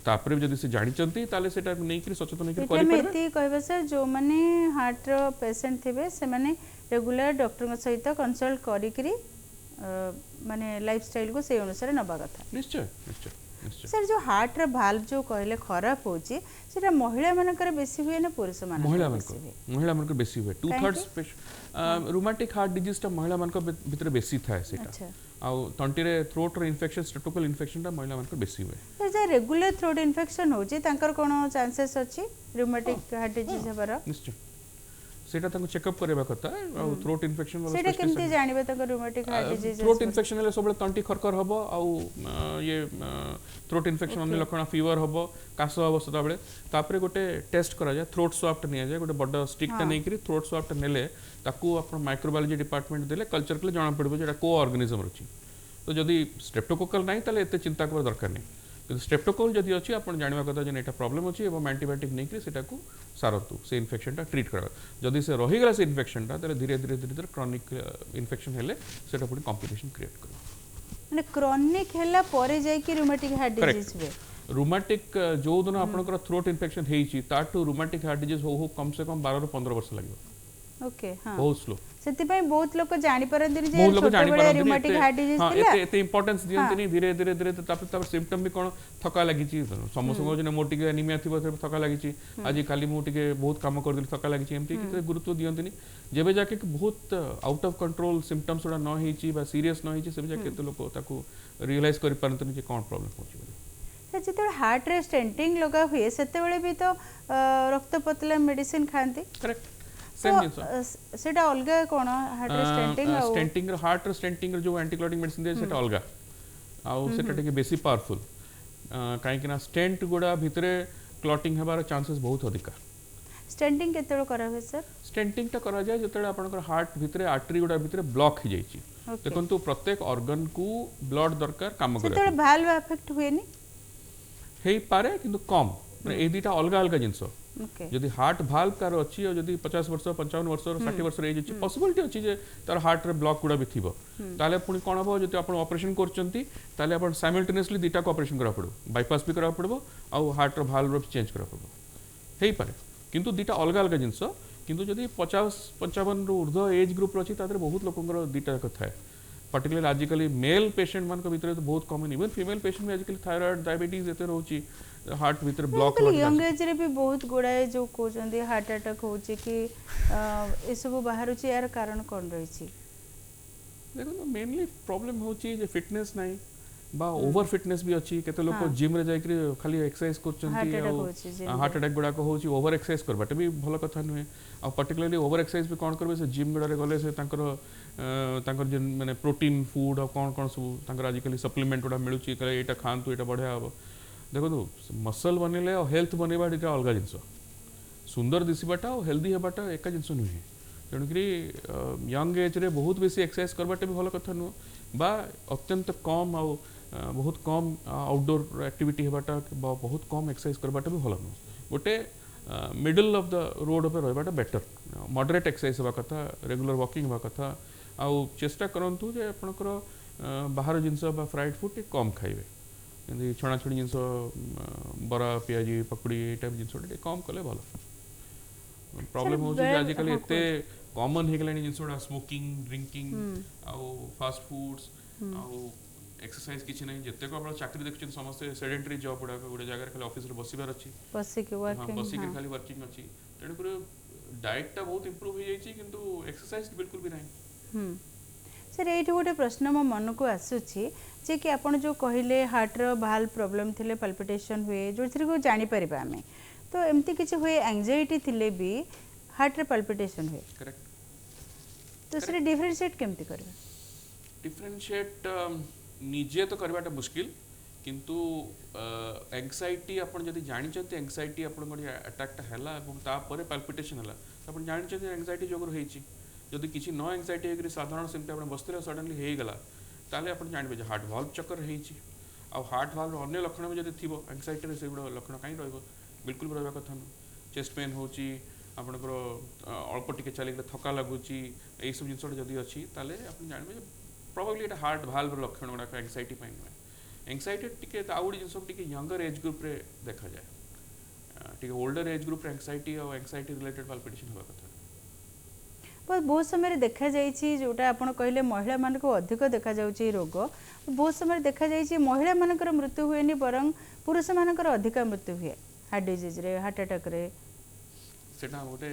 तापर जदि से जानिचंती ताले सेटा नै कि सचेतन नै कि एटा में एति कहबे सर जो माने हार्ट रो पेशेंट थिबे से माने रेगुलर डॉक्टर के सहित कंसल्ट करी करी माने लाइफस्टाइल को से अनुसार नबा कथा। निश्चय निश्चय निश्चय सर जो हार्ट रो वाल्व जो कहले खराब होची सेटा महिला मानकर बेसी हुए ना पुरुष मानकर महिला मानकर बेसी हुए 2/3 रूमेटिक हार्ट डिजीज ता महिला मानकर भितर बेसी थाए सेटा आ तंटी रे थ्रोट रो इन्फेक्शन स्ट्रेप्टोकोकल इन्फेक्शन ता महिला मानकर बेसी हुए। जे रेगुलर थ्रोट इन्फेक्शन होची तांकर कोनो चांसेस अछि रूमेटिक हार्ट डिजीज हबार? निश्चय सेटा तांको चेकअप करबा कथा आ थ्रोट इन्फेक्शन वाला सेटा केमती जानिबे तांको rheumatic heart disease throat infection ले सबले तंटी खरखर हबो आ ये थ्रोट इन्फेक्शन अन्य लक्षण फीवर हबो कास हबो सदा बेले तापरे गोटे टेस्ट करा जाय थ्रोट स्वाब निया जाय गोटे बड स्टिक ता नै करी थ्रोट स्वाब नेले ताकू अपन माइक्रोबायोलॉजी डिपार्टमेंट देले कल्चर के जाना पड़बो जेटा को ऑर्गेनिज्म रची तो जदि स्ट्रेप्टोकोकल नै ताले एते चिंता कर दरकार नै कि स्ट्रेप्टोकोकल जदि अछि अपन जानबा कथा जे एटा प्रॉब्लम अछि एवं एंटीबायोटिक नै करी सेटा को सारतु से इन्फेक्शन ता ट्रीट करा जदि से रही गला से इन्फेक्शन ता धीरे धीरे धीरे धीरे क्रॉनिक इन्फेक्शन हेले सेटा पुनी कॉम्प्लिकेशन क्रिएट करो माने क्रॉनिक हैला परे जाय कि रूमेटिक हार्ट डिजीज हुए। रूमेटिक जो दिन आपनकर थ्रोट इन्फेक्शन हेची ताटू रूमेटिक हार्ट डिजीज हो कम से कम 12 ରୁ 15 वर्ष লাগিব। ओके हां बहुत स्लो सेति पय बहुत लोग जानि परंदिनी जे छोटे बड़े रूमेटिक हार्ट डिजीज थिला हां एते इंपोर्टेंस दियंतनी धीरे धीरे धीरे तापर सिम्पटम भी कोन थका लागि छि समस्त को जे मोटी के एनीमिया थिबो थका लागि छि आज खाली मु टिके बहुत काम कर दिल थका लागि छि एमती कि गुरुत्व दियंतनी जेबे जाके बहुत आउट ऑफ कंट्रोल सिम्पटम्स उडा न हेची बा सीरियस न हेची सेबे जाके तो लोग ताकू रियलाइज कर परंतनी जे कोन प्रॉब्लम होची जेते हार्ट रे स्टेंटिंग लगा हुए सेते बेले भी तो रक्त पतला मेडिसिन खांती करेक्ट सेम सेटा अलगा कोन हार्ट रे स्टेंटिंग हार्ट रे स्टेंटिंग जो एंटीक्लॉटिंग मेडिसिन दे सेटा अलगा आ सेटा टिके बेसी पावरफुल काई कि ना स्टेंट गुडा भितरे क्लॉटिंग हेबार चांसेस बहुत अधिका। स्टेंटिंग केतेलो करा हुए सर? स्टेंटिंग ता करा जाय जतले आपनकर हार्ट भितरे आर्टरी गुडा भितरे ब्लॉक हो जाईची देखंतु प्रत्येक ऑर्गन को ब्लड दरकार काम करे सेते वाल्व अफेक्ट हुए नी हेई पारे किंतु कम माने ए दीटा अलगा अलगा जिंसो जदि हार्ट भाल्व कार अछि और जदि 50 वर्ष 55 वर्ष 60 वर्ष एज अछि पॉसिबिलिटी अछि जे तार हार्ट रे ब्लॉक गुडा भी थिबो ताले पुनी कोन हबो जदि आपण ऑपरेशन करचंती ताले आपण साइमल्टेनियसली दीटा को ऑपरेशन करा पड़ो बाईपास भी करा पड़बो आ हार्ट रे भाल्व रो चेंज करा पड़बो हेई पारे किंतु दीटा अलगा अलगा जिंसो किंतु जदि 50 55 रो ऊर्ध्व एज ग्रुप अछि तादरे बहुत लोकंगर दीटा कथा है पर्टिकुलर आजिकली मेल पेशेंट मान को भीतर तो बहुत कॉमन इवन फीमेल पेशेंट में आजिकली थायराइड डायबिटीज एते रहउची हार्ट भीतर ब्लॉक यंग एज रे भी बहुत गुड़ाए जो कहउचंदी हार्ट अटैक होची कि ए सब बाहरुची यार कारण कोन रहिची देखो मेनली प्रॉब्लम होची जे फिटनेस नाही बा ओवर फिटनेस भी अछि केते लोग जिम रे जाय कि खाली एक्सरसाइज करचंती हार्ट अटैक गुडा को होची ओवर एक्सरसाइज करबाटे भी भलो कथा नुहे आ पर्टिकुलरली ओवर एक्सरसाइज भी कोन करबे से जिम गुडा रे गले से तांकर जे माने प्रोटीन फूड और कोन सब तांकर आजिकली सप्लीमेंट गुडा मिलुची करे एटा खांतु एटा बढ़िया हबो देखो तो मसल बनेले और हेल्थ बनेबा एटा अलगा जिंस सुंदर दिसिबाटा और हेल्दी हेबाटा एका जिंस नुहे तेणुकरी यंग एज रे बहुत बेसी एक्सरसाइज करबाटे भी भलो कथा नु बा अत्यंत कम आ बहुत कम आउटडोर एक्टिविटी हेबाटा बहुत कम एक्सरसाइज करबाटा भी भलो नु गोटे मिडल ऑफ द रोड पे रहबाटा बेटर मॉडरेट एक्सरसाइज हेबा कथा रेगुलर वॉकिंग हेबा कथा आ चेष्टा करंतु जे आपनकर बाहर जिंस बा फ्राइड फूड कम खाइबे यदि छणा छणी जिंस बरा पियाजी पकड़ी ए टाइप जिंस कम कले भलो प्रॉब्लम हो जे आजिकल एते कॉमन हे गलानी जिंसोडा स्मोकिंग ड्रिंकिंग आ फास्ट फूड्स आ एक्सरसाइज किछि नै जत्ते को आपण चाकरी देखछन समस्त सेडेंटरी जॉब गुडा गुडे जगह खाली ऑफिस रे बसिबार अछि बसी के खाली वर्किंग अछि तेणु कर डाइट ता बहुत इंप्रूव हो जाईछि किंतु एक्सरसाइज बिल्कुल भी नै। सर एठी गोटे प्रश्न मो मन को आसुछि जे कि आपण जो कहिले हार्ट रो भाल्व प्रॉब्लम थिले पल्पिटेशन हुए जो थ्री को जानि परिबा हमें तो एमती किछि हुए एंजाइटी थिले भी हार्ट रे पल्पिटेशन हुए करेक्ट तो सर डिफरेंशिएट केमती करबा डिफरेंशिएट निजे तो करबाटा मुश्किल किंतु एंजाइटी आपण जदी जानि चंती एंजाइटी आपण को अटैक हैला এবং तापर पल्पिटेशन हैला आपण जानि चंती एंजाइटी जोगर हेची जदी किछि नो एंजाइटी एकरी साधारण सिम्पटम आपण बस्तरे सडनली हे गेला ताले आपण जानबे जे हार्ट वाल्व चक्कर हेची आ हार्ट वाल्व अन्य लक्षण में जदी थिबो एंजाइटी रे सेगुडा लक्षण काई रहबो बिल्कुल रहबा कथा न चेस्ट पेन होची आपनकर अल्प टिके चली थका लगुची ए सब जिंस जदी अछि ताले आपण जानबे प्रोबेबली एटा हार्ट वाल्व लक्षण गुडा एंजाइटी पाइन एंग्जाइटी टिके आउ गोटे जिन टिके यंगर एज ग्रुप रे देखा जाए टिके ओल्डर एज ग्रुप रे एंग्जाइटी और एंग्जाइटी रिलेटेड पाल्पिटेशन होगा कथा बहुत समय देखा जाइए जोटा आप कहले महिला मान अधिक देखा जाउछि रोग बहुत समय देखा जाइए महिला मानकर मृत्यु हुए बरं पुरुष मानकर अधिक मृत्यु हुए हार्ट डिजीज रे हार्ट अटैक रे सेटा गोटे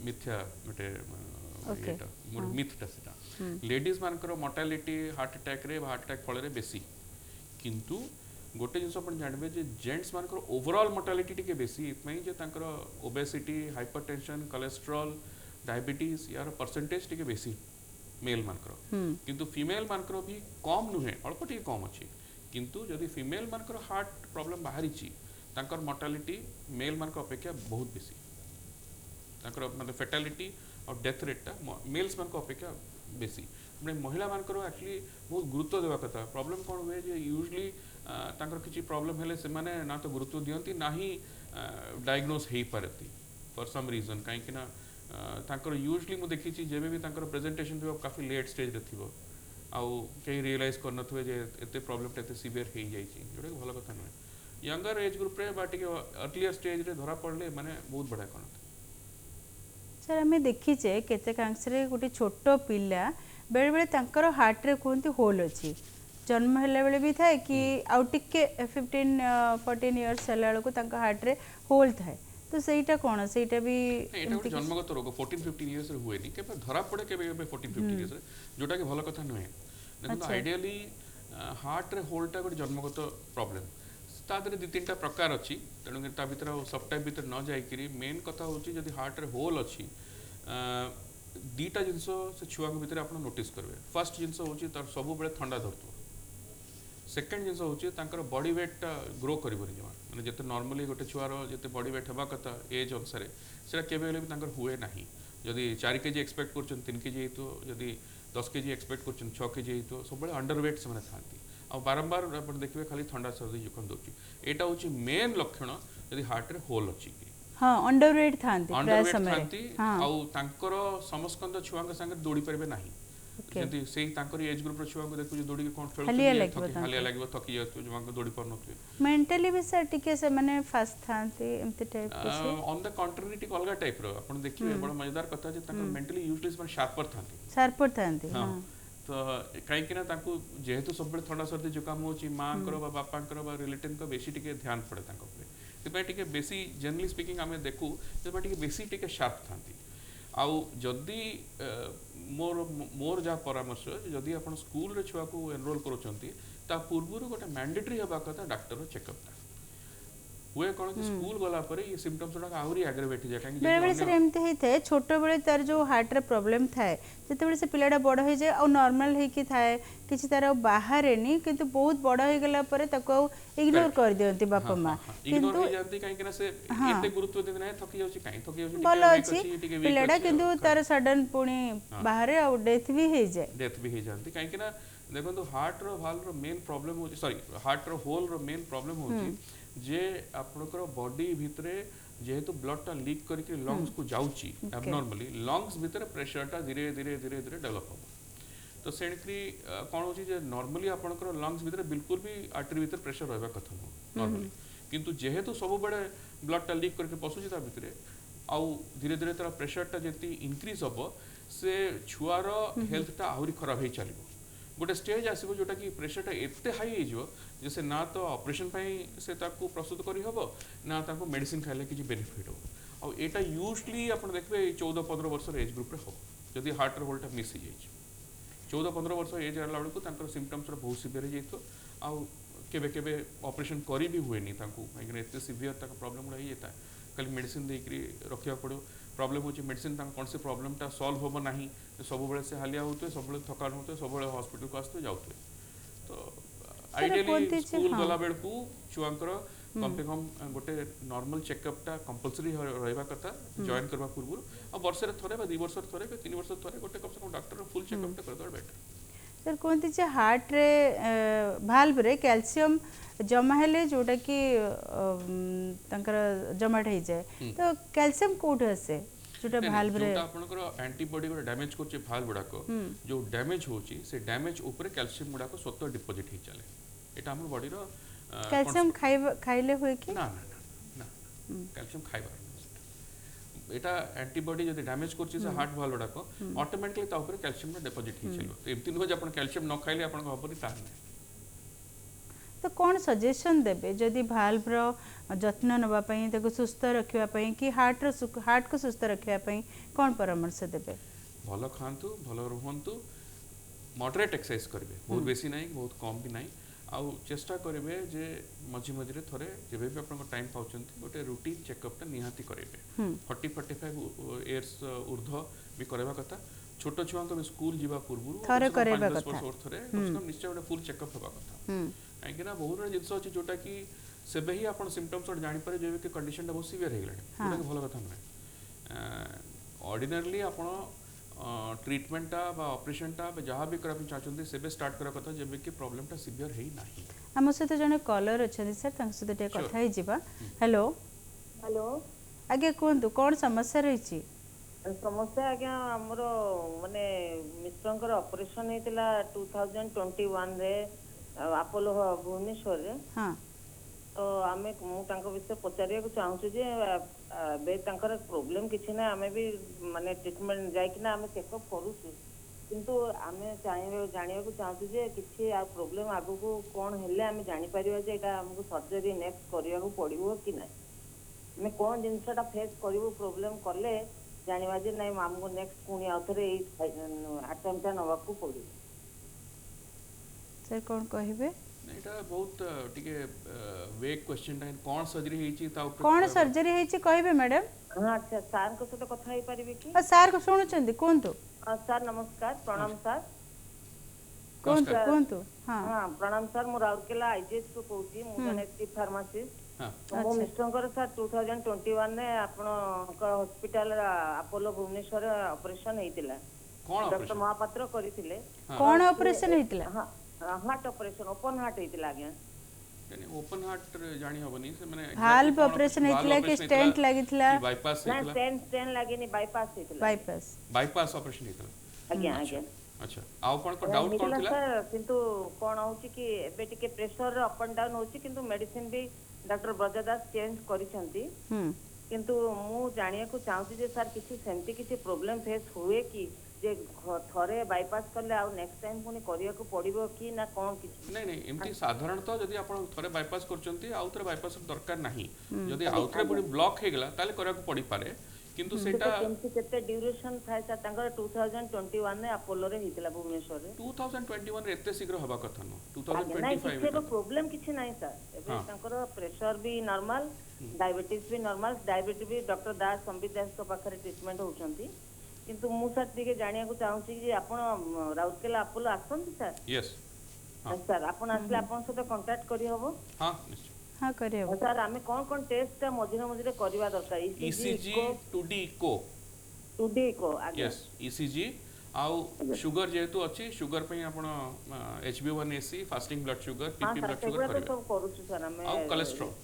मिथ्या गोटे Okay. एटा गोटे मिथटा सेटा लेडीज मानकर मोर्टालिटी हार्ट अटैक रे हार्ट अटैक फल रे बेसी किंतु गोटे जिनस अपन जानबे जे जेंट्स मानकर ओवरऑल मोर्टालिटी टिके बेसी इतमै जे तांकर ओबेसिटी हाइपरटेंशन कोलेस्ट्रॉल डायबिटीज यार परसेंटेज टिके बेसी मेल मानकर किंतु फीमेल मानकर भी कम नुहे अल्प टिके कम अछि किंतु जदि फीमेल मानकर हार्ट प्रॉब्लम बाहरी छि तांकर मोर्टालिटी मेल मानकर अपेक्षा बहुत बेसी तांकर मतलब फेटालिटी और डेथ रेटा मेल्स मान अपेक्षा बेसी मैंने महिला मानकर एक्चुअली बहुत गुरुत्व देवा कथा प्रॉब्लम कौन हुए जे यूजली तांकर किसी प्रॉब्लम हेले से माने ना तो गुरुत्व दियंती ना ही डायग्नोज हो पारती फॉर सम रीजन कहीं ना तांकर यूजली मु देखी जेबे भी तांकर प्रेजेंटेशन थी काफी लेट स्टेज रे थिबो आउ कहीं रियलाइज कर नथुए जे एते प्रॉब्लम एते सीवियर हो जाई छि जोडे भलो कथा न यंगर एज ग्रुप रे बा टिके अर्लियर स्टेज रे धरा पड़ले माने बहुत बड़ा कोन सर आम देखीचे केतेकांश गोटे छोट पिला बेले बेले तांकर हार्ट रे कहते होल अच्छी जन्म है बेले भी थाए कि आउ टिके 15-14 इयर्स है हार्ट रे होल थाए तो सहीटा कौन सहीटा भी जन्मगत रोग 14-15 इयर्स रे हुए नहीं केबे धरा पड़े केबे 14-15 इयर्स रे जोटा कि भलो कथा नहे देखो आइडियली हार्ट रे होलटा गोटे जन्मगत प्रॉब्लम तादरे दि तीन प्रकार अच्छी तेणु ता भीतर सब टाइप भीतर न जाइकरी मेन कथा होची जदि हार्ट रे होल अच्छी दीटा जिनस से छुआ भीतर आप नोटिस करेंगे फर्स्ट जिनस होची तार सब बेले ठंडा धरतु सेकेंड जिनस होची तांकर बॉडी वेट ग्रो करिबोनी जमा माने जते नॉर्मली गोटे छुआर जते बॉडी वेट हेबा कथा एज अनुसार सेटा केबे भी तांकर हुए नाही जदि 4 केजी एक्सपेक्ट करछन 3 केजी तो जदि 10 केजी एक्सपेक्ट करछन 6 केजी तो सब बेले अंडर वेट से माने थांती आ बारंबार आप देखिए खाली ठंडा सर्दी जुकाम दोची एटा होची मेन लक्षण यदि हार्ट रे होल अछि कि हां अंडरवेट थांती प्राय समय आ तांकर समस्कंद छुआंग संगे दौड़ी परबे नाही जति सेही तांकर एज ग्रुप रो छुआ को देखु जे दौड़ी के कोन खेल हालिया लागबो थकी जातो जमांग दौड़ी पर नथुए मेंटली भी सर टिके से माने फास्ट थांती एमते टाइप के ऑन द कंट्री टिक अलगा टाइप रो आपण देखिए बड़ा मजेदार कथा जे तांकर मेंटली यूजलेस मन शार्पर थांती हां तो कहीं ना जेहेतु सब ठंडा सर्दी जुकाम हो माँ बापा रिलेटिव का बेसी टिके ध्यान पड़े टिके बेसी जनरली स्पीकिंग आम देखू टिके बेसी टिके शार्प था आउ जदि मोर मोर जहाँ परामर्श जदि आप स्कूल रे छुआ को एनरोल करा पूर्व गोटे मैंडेटरी होगा कथा डाक्टर चेकअप हुए कौन कि स्कूल गला पर ये सिम्पटम्स गुडा आहुरी एग्रेवेट जाय काहे बेले बेले सर एमते हेते छोटो बेले तार जो हार्ट रे प्रॉब्लम थाए जते बेले से पिलाडा बड़ हो जाए और नॉर्मल हे कि थाए किछि तार बाहर नहीं किंतु बहुत बड़ हो गेला पर तको इग्नोर कर दियंती बापा मां इग्नोर हो जाती काहे कि ना से एते गुरुत्व दिन ना थकी जाउची काहे थकी जाउची भलो अछि पिलाडा किंतु तार सडन पुणी बाहर और डेथ भी हे जाती काहे कि ना देखो हार्ट रो वाल्व रो मेन प्रॉब्लम हो सॉरी हार्ट रो होल रो मेन प्रॉब्लम होची जे आपनकर बॉडी भितरे जेहेतु ब्लड टा लीक करके लंग्स को जाउची एबनॉर्मली लंग्स भितरे प्रेशर टा धीरे धीरे धीरे धीरे डेवलप हो तो सेणकरी कोन होची जे नॉर्मली आपनकर लंग्स भितरे बिल्कुल भी आर्टरी भितर प्रेशर रहबा कथा हो नॉर्मली किंतु जेहेतु सब बड़े ब्लड टा लीक करके पसुची ता भितरे आउ धीरे धीरे तार प्रेशर टा जेती इंक्रीज हबो से छुआर हेल्थ टा आहुरी खराब हे चलिबो गोटे स्टेज आसो जोटा कि प्रेशर एते हाई हो जैसे ना तो ऑपरेशन से ताकू प्रस्तुत करी हबो ना ताकू मेडिसिन खाइले किछि बेनिफिट हो आ एटा यूजुअली आपण देखबे 14-15 वर्ष एज ग्रुप रे हो जदि हार्ट रे होल्टा मिस जाय 14-15 वर्ष एज आला बेलू तांकर सिम्पटम्स बहुत सिवियर जाइतो आ केबे केबे ऑपरेशन करी भी हुए नहीं ताकू काहे एते सिवियर ताका प्रॉब्लम रही जाता खाली मेडिसिन देकरी रखिया पड़ो प्रॉब्लम होची मेडिसिन तांका कौन से प्रॉब्लम टा सॉल्व होबो नाही सब बेले से हालिया होते सब बेले थकान होते सब बेले हॉस्पिटल को आस्ते जाउते तो आइडियली स्कूल गला बेल को छुआंकर कम से कम गोटे नॉर्मल चेकअप टा कंपलसरी रहबा कथा जॉइन करबा पूर्व आ वर्ष रे थरे बा 2 वर्ष रे थरे बा 3 वर्ष रे थरे गोटे कम से कम डॉक्टर फुल चेकअप टा करदर बेटर सर कहते जे हार्ट रे भाल्व रे कैल्शियम जमा हेले जोटा कि तंकर जमाट हो जाए तो कैल्शियम कोठ आसे जोटा भाल्व रे जोटा आपनकर एंटीबॉडी को डैमेज करचे भाल्व गुडा को जो डैमेज होची से डैमेज ऊपर कैल्शियम गुडा को स्वतः डिपॉजिट ही चले एटा हमर बॉडी रो कैल्शियम खाइले हुए कि ना ना ना ना कैल्शियम खाइबार एटा एंटीबॉडी जदि डैमेज करछि से हार्ट वाल्व डाको ऑटोमेटिकली ता ऊपर कैल्शियम डिपॉजिट ही चलो तो एमती नुह जे अपन कैल्शियम न खाइले अपन हबनी तार नै तो कौन सजेशन देबे जदि भाल्व रो जत्न नबा पई ताको सुस्थ रखिबा पई कि हार्ट को सुस्थ रखिबा पई कौन परामर्श देबे भलो खांतु भलो रहंतु मॉडरेट एक्सरसाइज करबे बहुत बेसी नाही बहुत कम भी नाही आउ चेष्टा करेंगे जे मझी मझे थोड़े जब भी आप टाइम पाँच गोटे रूटीन चेकअपटा निहाती करेंगे 40-45 इयर्स ऊर्ध्व भी करवा कथा छोट छुआ को स्कूल जीवा पूर्व थरे करबा थे कथा निश्चय गोटे फुल चेकअप होगा कथा कहीं बहुत गुड़ा जिन अच्छी जोटा कि सेबे ही आप सिम्पटम्स जापर जो कि कंडीशन बहुत सीवियर हो गला भल कथा नुहे ऑर्डिनरली आप ट्रीटमेंटा बा ऑपरेशनटा जहाँ भी करबा चाहते से स्टार्ट करा कथा जब कि प्रॉब्लमटा सीवियर है नाही हम सहित जने कॉलर अच्छा सर तांक सहित टे कथा ही जीवा हेलो हेलो आगे कोन कोन समस्या रही समस्या आज्ञा हमर माने मिस्टरंकर ऑपरेशन हेतिला 2021 रे अपोलो भुवनेश्वर रे हां तो आमे मु तांको विषय पचारिया को चाहूछु जे बे तांकर प्रॉब्लम किछि ना आमे भी माने ट्रीटमेंट जाय कि ना आमे चेकअप करूछु किंतु आमे जानिया को चाहूछु जे किछि आ प्रॉब्लम आगु को कोन हेले आमे जानि परिबा जे एटा हमको सर्जरी नेक्स्ट करिया को पड़िबो कि ना मैं कोन जिंसटा फेस करिवो प्रॉब्लम करले जानिबा जे नै हमको नेक्स्ट पुनी आउथरे ए अटेम्प्ट नवा को पड़ी सर कोन कहिबे एटा बहुत टिके वेग क्वेश्चन टाइम कोन सर्जरी हेची ता ऊपर कोन सर्जरी हेची कहबे मैडम हां अच्छा सर को सते कथा हे परिबे कि सर को सुनुचंदी कोनतो सर नमस्कार प्रणाम सर कोनतो हां हां प्रणाम सर मु राउरकेला आईजीएच को कहूची मु जने चीफ फार्मासिस्ट हां मो मिस्टरंकर सर 2021 ने आपण हॉस्पिटल अपोलो भुवनेश्वर ऑपरेशन हेतिला कोन डॉक्टर ऑपरेशन महापात्र करिथिले कोन ऑपरेशन हेतिला हां हार्ट ऑपरेशन ओपन हार्ट हेतिला आज्ञा यानी ओपन हार्ट जानी होबनी से माने भाल्व ऑपरेशन हेतिला कि स्टेंट लागितला बाईपास ना हेतिला स्टेंट लागेनी बाईपास हेतिला बाईपास ऑपरेशन हेतिला आज्ञा आज्ञा अच्छा आउ कोन को डाउट कोन थिला सर किंतु कोन होची कि एबे टिके प्रेशर अप एंड डाउन होची किंतु मेडिसिन भी डॉक्टर ब्रजदास चेंज करिसंती किंतु मु जानिया को चाहूची जे सर किछि सेंती किछि प्रॉब्लम फेस हुए कि जे थरे बाईपास करले आ नेक्स्ट टाइम पुनी करिया को पड़िबो कि ना कोन किछि नहीं नहीं एमती साधारणतः जदि आपण थरे बाईपास करचंती आउ थरे बाईपास दरकार नाही जदि आउ थरे बडी ब्लॉक हे गेला ताले करिया को पड़ी पारे किंतु सेटा केते ड्यूरेशन थाय सर तांकर 2021 ने अपोलो रे हितला भुवनेश्वर रे 2021 रे एते शीघ्र होबा कथा न 2025 रे प्रॉब्लम किछि नाही सर एबे तांकर प्रेशर भी नॉर्मल डायबिटीज भी नॉर्मल डायबिटीज भी डॉक्टर दास संबित दास को पाखरे ट्रीटमेंट होचंती किंतु मु सर टिके जानिया को चाहूची जे आपण राउरकेला अपोलो आसंती सर यस सर आपण आसले आपण सते कांटेक्ट करी हबो हां निश्चय हां करे हबो सर आमे कोन टेस्ट मझिरे मझिरे करबा दरकार ECG 2D echo 2D echo आगे यस ईसीजी आउ शुगर जेतु अछि शुगर पे आपण HbA1c fasting blood sugar PP blood sugar करबे सब करूछु सर आमे आउ कोलेस्ट्रॉल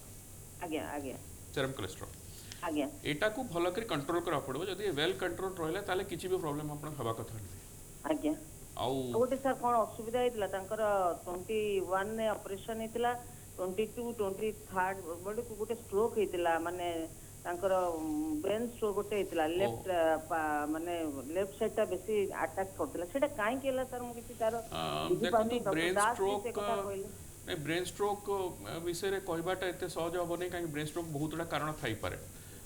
आगे आगे सेरम कोलेस्ट्रॉल आगे एटा को भलो कर कंट्रोल करा पड़बो जदी वेल कंट्रोल रहले ताले किछि भी प्रॉब्लम आपण हवा कथा नै आगे आउ गोटे सर कोन असुविधा हेतला तांकर 21 ने ऑपरेशन हेतला 22 23 बडी को गोटे स्ट्रोक हेतला माने तांकर ब्रेन स्ट्रोक गोटे हेतला लेफ्ट माने लेफ्ट साइड ता बेसी अटैक करतला सेटा काई केला सर मु किछि तार देखो ब्रेन स्ट्रोक नै ब्रेन स्ट्रोक विषय रे कहबाटा एते सहज होबो नै काई ब्रेन स्ट्रोक बहुत बड़ा कारण थाई पारे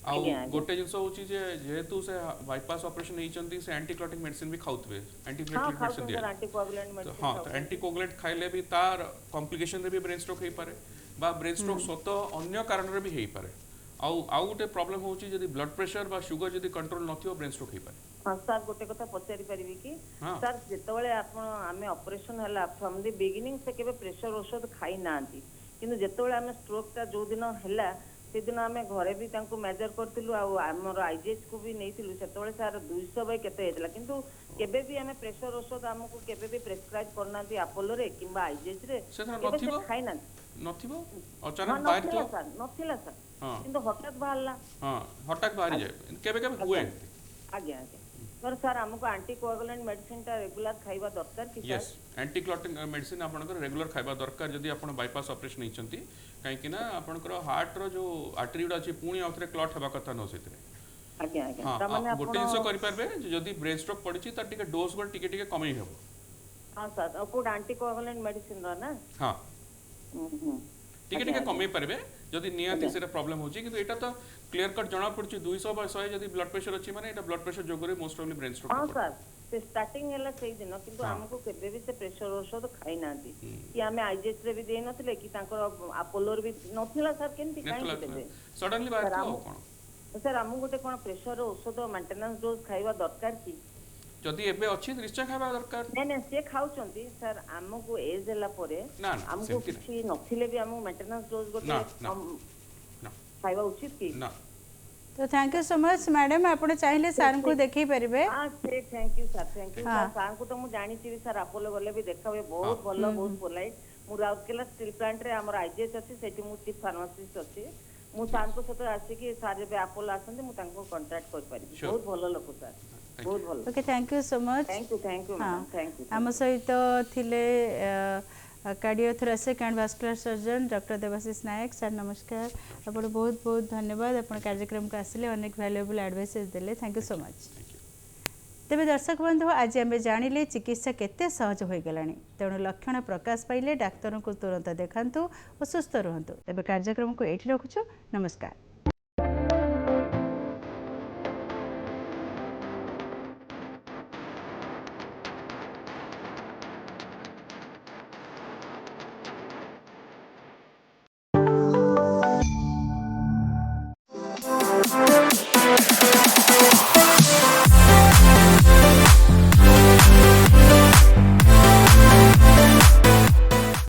आ गोटे जिंस होची जे जेहेतु से बाईपास ऑपरेशन हेचंती से एंटीक्लॉटिक मेडिसिन भी खाउतबे एंटीप्लेटलेट मेडिसिन दिया एंटीकोगुलेंट मेडिसिन हां तो एंटीकोगुलेंट खाइले भी तार कॉम्प्लिकेशन रे भी ब्रेन स्ट्रोक हे पारे बा ब्रेन स्ट्रोक सत अन्य कारण रे भी हे पारे आउ गोटे प्रॉब्लम होची जदी ब्लड प्रेशर बा शुगर जदी कंट्रोल नथियो ब्रेन स्ट्रोक हे पारे हां सर गोटे कथा पचारि परिबी कि सर जेतबेले आपण आमे ऑपरेशन हला फ्रॉम द बिगिनिंग से केबे प्रेशर औषध खाई नांती किंतु जेतबेले आमे स्ट्रोक ता जो दिन हला से दिन आमे घरे भी तांको मेजर करतिलु आ हमर आईजीएच को भी नेतिलु सेतबेले सर 200 बाय केते हेतला किंतु केबे भी आमे प्रेशर औषध हमको केबे भी प्रेस्क्राइब करना दी अपोलो रे किबा आईजीएच रे नथिबो खाई ना नथिबो अचानक बाहर तो सर नथिला सर किंतु हठात बाहरला हां हठात बाहर जाय केबे केबे हुए आगे आगे सर हमको आंटी कोआगुलेंट मेडिसिन टा रेगुलर खाइबा दरकार कि यस एंटी क्लॉटिंग मेडिसिन आपनकर रेगुलर खाइबा दरकार जदि आपण बाईपास ऑपरेशन होइचंती काहेकि ना आपनकर हार्ट रो जो आर्टरी गुडा अछि पुणी आउथरे क्लॉट हेबा कथा न सेतरे आज्ञा आज्ञा हां ता माने गोटे जिंस करि पारबे जदि ब्रेन स्ट्रोक पड़िछि त टिके डोज गोल टिके टिके कमई हेबो हां सर को आंटी कोआगुलेंट मेडिसिन रो ना हां टिके टिके आज्ञा, कमई पारबे जदि नियाति सेरा प्रॉब्लम होछि किंतु एटा तो क्लियर कट जणा पड़छि 200 बा 100 जदि ब्लड प्रेशर अछि माने एटा blood pressure जोगरे most ऑफली brain stroke हाँ सर से स्टार्टिंग है से दिन किंतु हमको केबे भी से प्रेशर औषध खाई नांती कि हमें आईजेएस रे भी देई नथिले कि तांकर अपोलो रे भी नथिला सर केनती काई देबे सडनली बात कोन सर हमको गोटे कोन प्रेशर औषध मेंटेनेंस डोज खाइबा दरकार की जदि एबे अछि निश्चय खाइबा दरकार नहीं नहीं से खाउचंती सर हमको एज होला परे ना हमको किछि नथिले भी हमको मेंटेनेंस डोज गोटे ना खाइबा उचित की ना तो thank you so much madam आप चाहिए सार को देखी पारे हाँ थैंक यू सर सार को तो मुझे जानी सर अपोलो गले भी देखा हुए बहुत भल बहुत पोलाइट मु राउरकेला स्टील प्लांट रे हमर आईजीएच अछि सेठी मु चीफ फार्मासिस्ट अछि मु सार को सहित आसिकी सार जब अपोलो आसंते मु तांको कांटेक्ट कर पारि बहुत भल लोक सर बहुत भल okay thank you so much thank you madam thank you आम सहित थिले cardiothoracic and vascular surgeon doctor Debashish Nayak sir नमस्कार आपण बहुत बहुत धन्यवाद आपण कार्यक्रम को आसिले अनेक वैल्यूएबल एडवाइसेस देले थैंक यू सो मच तेबे दर्शक बंधु आज आम जानिले चिकित्सा केते सहज हो गलानी तेणु लक्षण प्रकाश पाइले डाक्तर को तुरंत देखांतु और सुस्थ रुहंतु तेबे कार्यक्रम को एठी रखुछु नमस्कार।